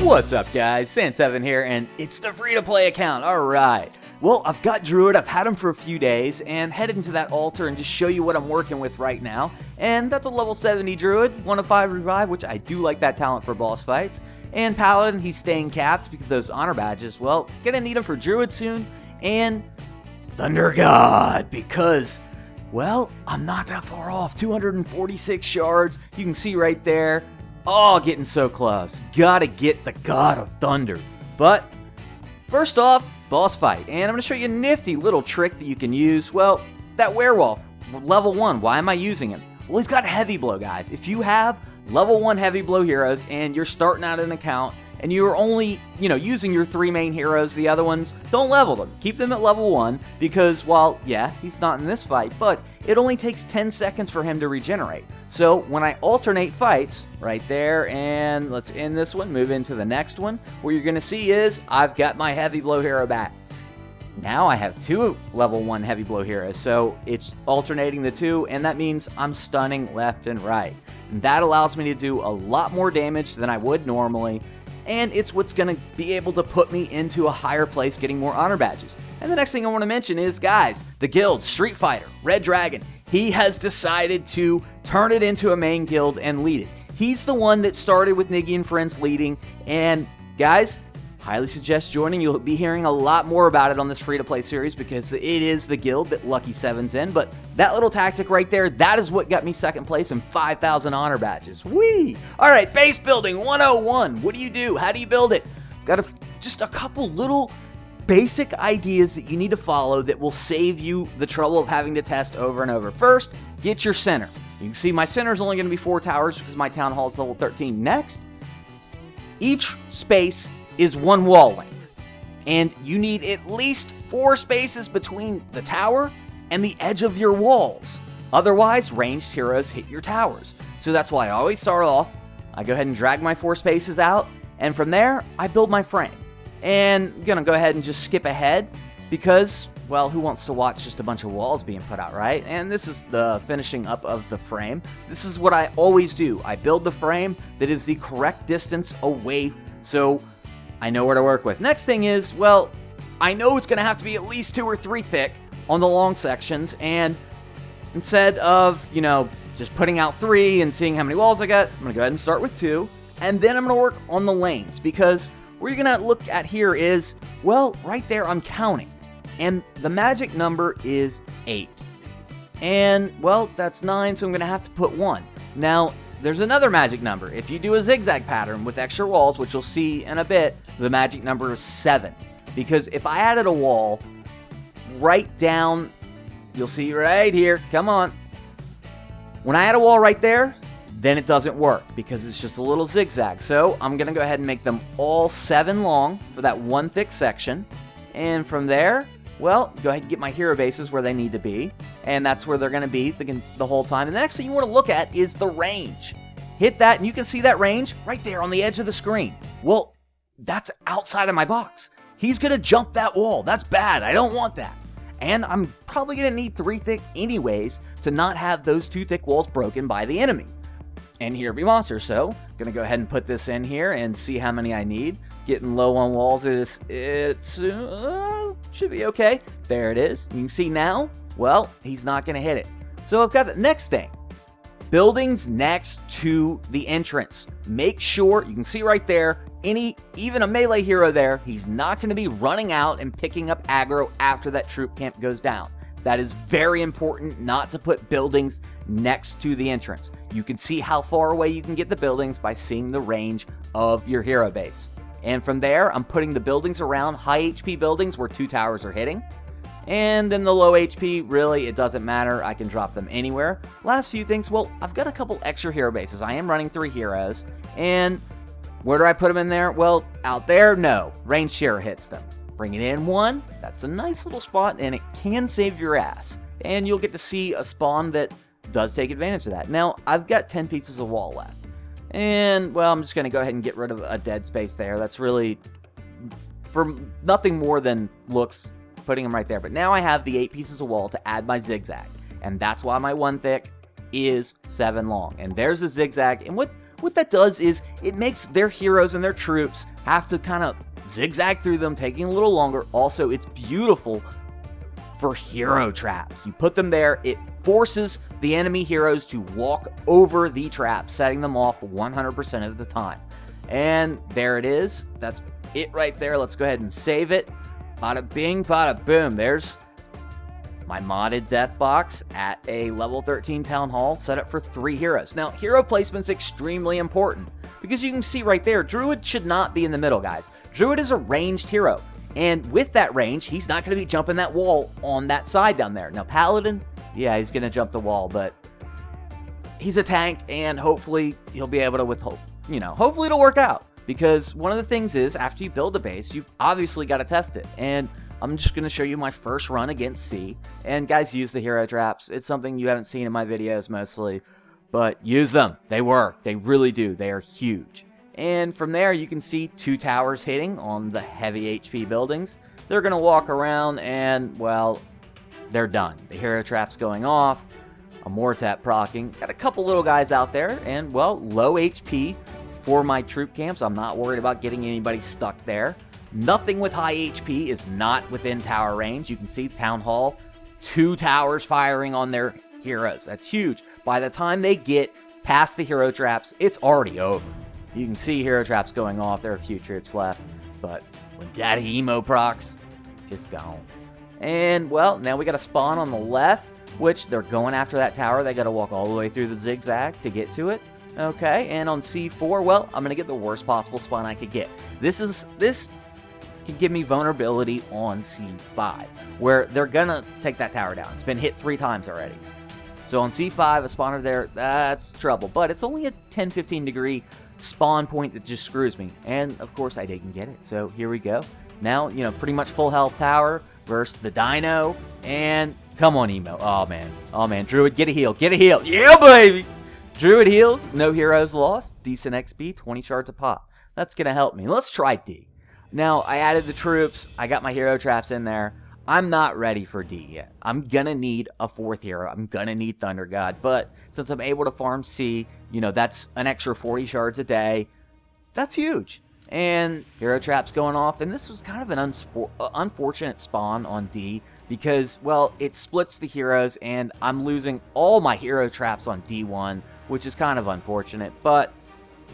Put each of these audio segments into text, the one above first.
What's up, guys? San7 here, and it's the free-to-play account. Alright. Well, I've got Druid, I've had him for a few days, and headed into that altar and just show you what I'm working with right now. And that's a level 70 Druid, 1 of 5 revive, which I do like that talent for boss fights. And Paladin, he's staying capped because those honor badges, well, gonna need them for Druid soon. And Thunder God, because, well, I'm not that far off. 246 shards, you can see right there. Oh, getting so close. Gotta get the God of Thunder. But, first off, boss fight. And I'm going to show you a nifty little trick that you can use. Well, that werewolf, level 1, why am I using him? Well, he's got heavy blow, guys. If you have level 1 heavy blow heroes and you're starting out an account and you're only, using your 3 main heroes, the other ones, don't level them. Keep them at level 1 because, while, yeah, he's not in this fight, but it only takes 10 seconds for him to regenerate. So when I alternate fights, right there, and let's end this one, move into the next one, what you're going to see is I've got my heavy blow hero back. Now I have 2 level 1 heavy blow heroes, so it's alternating the 2, and that means I'm stunning left and right. And that allows me to do a lot more damage than I would normally, and it's what's going to be able to put me into a higher place getting more honor badges. And the next thing I want to mention is, guys, the guild, Street Fighter, Red Dragon, he has decided to turn it into a main guild and lead it. He's the one that started with Niggy and Friends leading, and guys, highly suggest joining. You'll be hearing a lot more about it on this free-to-play series because it is the guild that Lucky 7's in. But that little tactic right there, that is what got me second place and 5,000 honor badges. Whee! Alright, base building 101. What do? How do you build it? Got just a couple little basic ideas that you need to follow that will save you the trouble of having to test over and over. First, get your center. You can see my center is only going to be 4 towers because my town hall is level 13. Next, each space is 1 wall length, and you need at least 4 spaces between the tower and the edge of your walls. Otherwise, ranged heroes hit your towers. So that's why I always start off, I go ahead and drag my 4 spaces out, and from there, I build my frame. And I'm gonna go ahead and just skip ahead because, well, who wants to watch just a bunch of walls being put out, right? And this is the finishing up of the frame. This is what I always do. I build the frame that is the correct distance away, so I know where to work with. Next thing is, well, I know it's going to have to be at least 2 or 3 thick on the long sections, and instead of, just putting out 3 and seeing how many walls I got, I'm going to go ahead and start with 2, and then I'm going to work on the lanes, because what you're going to look at here is, well, right there I'm counting, and the magic number is 8. And, well, that's 9, so I'm going to have to put 1. Now, there's another magic number. If you do a zigzag pattern with extra walls, which you'll see in a bit, the magic number is 7. Because if I added a wall right down, you'll see right here, come on. When I add a wall right there, then it doesn't work because it's just a little zigzag. So I'm going to go ahead and make them all 7 long for that 1 thick section. And from there, well, go ahead and get my hero bases where they need to be. And that's where they're going to be the whole time. And the next thing you want to look at is the range. Hit that, and you can see that range right there on the edge of the screen. Well, that's outside of my box. He's going to jump that wall. That's bad. I don't want that. And I'm probably going to need 3 thick anyways to not have those 2 thick walls broken by the enemy. And here be monsters. So, I'm going to go ahead and put this in here and see how many I need. Getting low on walls, it's should be okay. There it is. You can see now, well, he's not going to hit it. So I've got the next thing. Buildings next to the entrance. Make sure, you can see right there, even a melee hero there, he's not going to be running out and picking up aggro after that troop camp goes down. That is very important not to put buildings next to the entrance. You can see how far away you can get the buildings by seeing the range of your hero base. And from there, I'm putting the buildings around high HP buildings where 2 towers are hitting. And then the low HP, really, it doesn't matter. I can drop them anywhere. Last few things, well, I've got a couple extra hero bases. I am running 3 heroes. And where do I put them in there? Well, out there, no. Ranged hero hits them. Bring it in 1. That's a nice little spot, and it can save your ass. And you'll get to see a spawn that does take advantage of that. Now, I've got 10 pieces of wall left. And, well, I'm just going to go ahead and get rid of a dead space there. That's really, for nothing more than looks, putting them right there. But now I have the 8 pieces of wall to add my zigzag. And that's why my 1 thick is 7 long. And there's a zigzag. And what what that does is it makes their heroes and their troops have to kind of zigzag through them, taking a little longer. Also, it's beautiful for hero traps. You put them there, it forces the enemy heroes to walk over the traps, setting them off 100% of the time. And there it is. That's it right there. Let's go ahead and save it. Bada bing, bada boom. There's my modded death box at a level 13 town hall, set up for 3 heroes. Now, hero placement's extremely important because you can see right there, Druid should not be in the middle, guys. Druid is a ranged hero, and with that range, he's not going to be jumping that wall on that side down there. Now, Paladin, yeah, he's going to jump the wall, but he's a tank, and hopefully he'll be able to withhold. Hopefully it'll work out, because one of the things is, after you build a base, you've obviously got to test it, and I'm just going to show you my first run against C. And guys, use the hero traps. It's something you haven't seen in my videos mostly, but use them. They work. They really do. They are huge. And from there, you can see 2 towers hitting on the heavy HP buildings. They're going to walk around and, well, they're done. The hero trap's going off. A Mortap proccing. Got a couple little guys out there, and, well, low HP for my troop camps. I'm not worried about getting anybody stuck there. Nothing with high HP is not within tower range. You can see Town Hall, 2 towers firing on their heroes. That's huge. By the time they get past the hero traps, it's already over. You can see hero traps going off. There are a few troops left, but when Daddy Emo procs, it's gone. And, well, now we got a spawn on the left, which they're going after that tower. They got to walk all the way through the zigzag to get to it. Okay, and on C4, well, I'm going to get the worst possible spawn I could get. This can give me vulnerability on C5, where they're gonna take that tower down. It's been hit 3 times already. So on C5, a spawner there, that's trouble. But it's only a 10-15 degree spawn point that just screws me. And, of course, I didn't get it. So here we go. Now, pretty much full health tower versus the Dino. And, come on, Emo. Oh, man. Oh, man. Druid, get a heal. Get a heal. Yeah, baby! Druid heals. No heroes lost. Decent XP. 20 shards a pop. That's gonna help me. Let's try D. Now, I added the troops. I got my hero traps in there. I'm not ready for D yet. I'm going to need a 4th hero. I'm going to need Thunder God. But since I'm able to farm C, that's an extra 40 shards a day. That's huge. And hero traps going off. And this was kind of an unfortunate spawn on D because, well, it splits the heroes. And I'm losing all my hero traps on D1, which is kind of unfortunate. But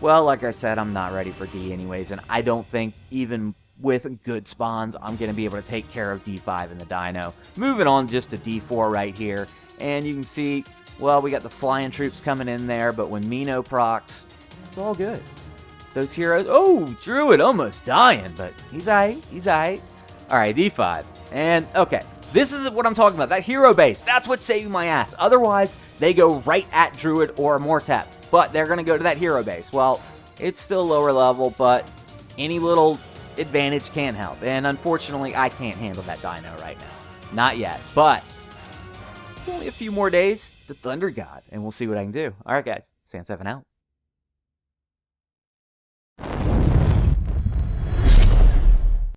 well, like I said, I'm not ready for D anyways, and I don't think even with good spawns, I'm going to be able to take care of D5 and the Dino. Moving on just to D4 right here, and you can see, well, we got the flying troops coming in there, but when Mino procs, it's all good. Those heroes, oh, Druid almost dying, but he's aight, he's aight. Alright, D5, and okay, this is what I'm talking about, that hero base, that's what's saving my ass. Otherwise, they go right at Druid or Mortap. But they're going to go to that hero base. Well, it's still lower level, but any little advantage can help. And unfortunately, I can't handle that Dino right now. Not yet. But only a few more days to Thunder God, and we'll see what I can do. Alright, guys. Sand7 out.